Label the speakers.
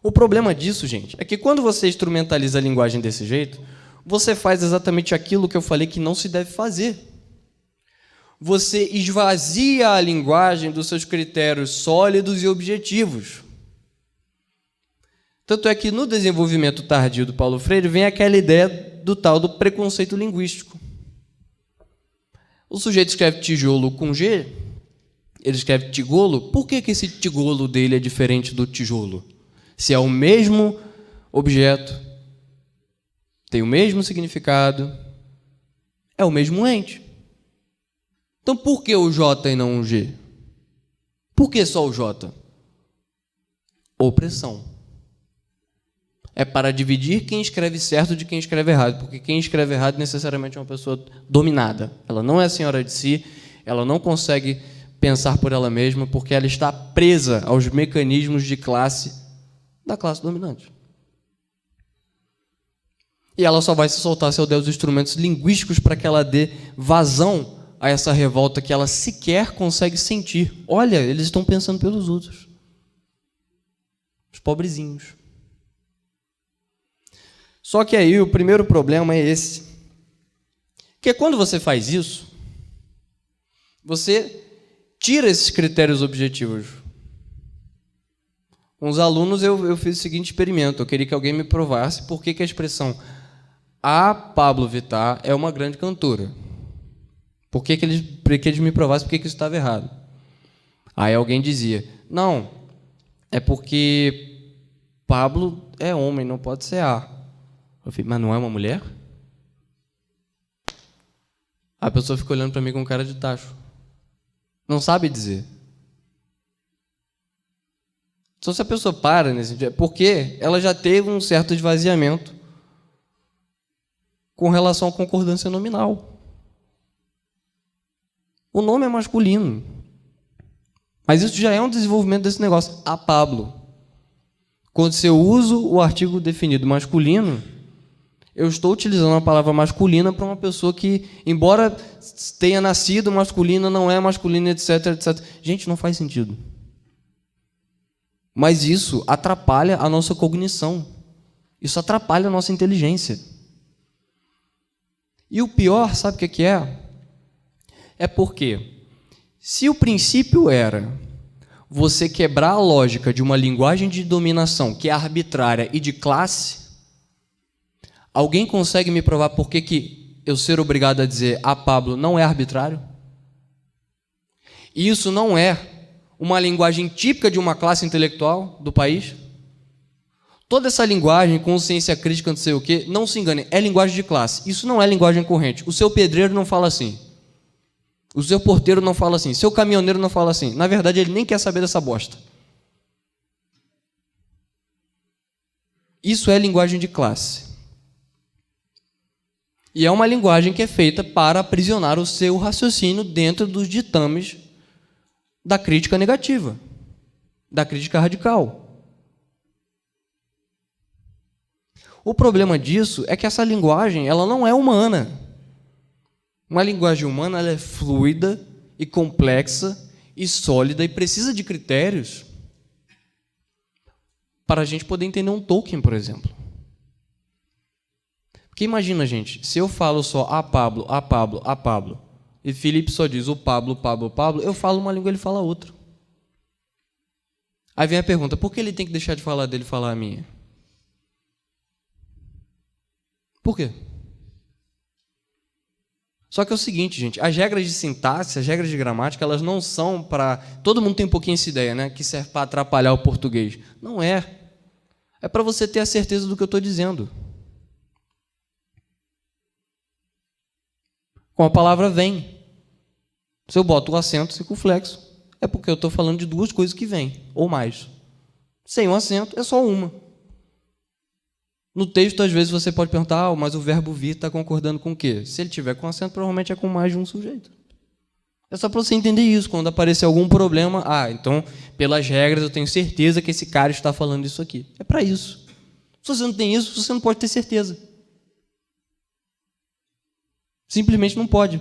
Speaker 1: O problema disso, gente, é que quando você instrumentaliza a linguagem desse jeito, você faz exatamente aquilo que eu falei que não se deve fazer. Você esvazia a linguagem dos seus critérios sólidos e objetivos. Tanto é que no desenvolvimento tardio do Paulo Freire vem aquela ideia do tal do preconceito linguístico. O sujeito escreve tijolo com G, ele escreve tigolo. Por que esse tigolo dele é diferente do tijolo? Se é o mesmo objeto, tem o mesmo significado, é o mesmo ente. Então, por que o J e não o G? Por que só o J? Opressão. É para dividir quem escreve certo de quem escreve errado, porque quem escreve errado necessariamente é uma pessoa dominada. Ela não é senhora de si, ela não consegue pensar por ela mesma, porque ela está presa aos mecanismos de classe da classe dominante. E ela só vai se soltar se eu der os instrumentos linguísticos para que ela dê vazão a essa revolta que ela sequer consegue sentir. Olha, eles estão pensando pelos outros. Os pobrezinhos. Só que aí o primeiro problema é esse. Que é quando você faz isso, você tira esses critérios objetivos. Com os alunos eu fiz o seguinte experimento. Eu queria que alguém me provasse por que a expressão a Pablo Vittar é uma grande cantora. Por que eles me provassem por que isso estava errado? Aí alguém dizia, não, é porque Pablo é homem, não pode ser A. Eu falei, mas não é uma mulher? A pessoa fica olhando para mim com cara de tacho. Não sabe dizer. Então, se a pessoa para nesse dia, porque ela já teve um certo esvaziamento com relação à concordância nominal. O nome é masculino. Mas isso já é um desenvolvimento desse negócio. A Pablo. Quando eu uso o artigo definido masculino, eu estou utilizando a palavra masculina para uma pessoa que, embora tenha nascido masculina, não é masculina, etc, etc. Gente, não faz sentido. Mas isso atrapalha a nossa cognição. Isso atrapalha a nossa inteligência. E o pior, sabe o que é? É porque, se o princípio era você quebrar a lógica de uma linguagem de dominação que é arbitrária e de classe, alguém consegue me provar por que eu ser obrigado a dizer a Pablo não é arbitrário? E isso não é uma linguagem típica de uma classe intelectual do país? Toda essa linguagem, consciência crítica, não sei o quê, não se engane, é linguagem de classe. Isso não é linguagem corrente. O seu pedreiro não fala assim. O seu porteiro não fala assim. O seu caminhoneiro não fala assim. Na verdade, ele nem quer saber dessa bosta. Isso é linguagem de classe. E é uma linguagem que é feita para aprisionar o seu raciocínio dentro dos ditames da crítica negativa, da crítica radical. O problema disso é que essa linguagem ela não é humana. Uma linguagem humana ela é fluida e complexa e sólida e precisa de critérios para a gente poder entender um Tolkien, por exemplo. Porque imagina, gente, se eu falo só a Pablo, a Pablo, a Pablo, e Felipe só diz o Pablo, Pablo, Pablo, eu falo uma língua, ele fala outra. Aí vem a pergunta, por que ele tem que deixar de falar dele e falar a minha? Por quê? Só que é o seguinte, gente, as regras de sintaxe, as regras de gramática, elas não são para... Todo mundo tem um pouquinho essa ideia, né? Que serve para atrapalhar o português. Não é. É para você ter a certeza do que eu estou dizendo. Com a palavra vem. Se eu boto o acento circunflexo, é porque eu estou falando de duas coisas que vêm, ou mais. Sem um acento, é só uma. No texto, às vezes, você pode perguntar, mas o verbo vir está concordando com o quê? Se ele tiver com acento, provavelmente é com mais de um sujeito. É só para você entender isso. Quando aparecer algum problema, então, pelas regras, eu tenho certeza que esse cara está falando isso aqui. É para isso. Se você não tem isso, você não pode ter certeza. Simplesmente não pode.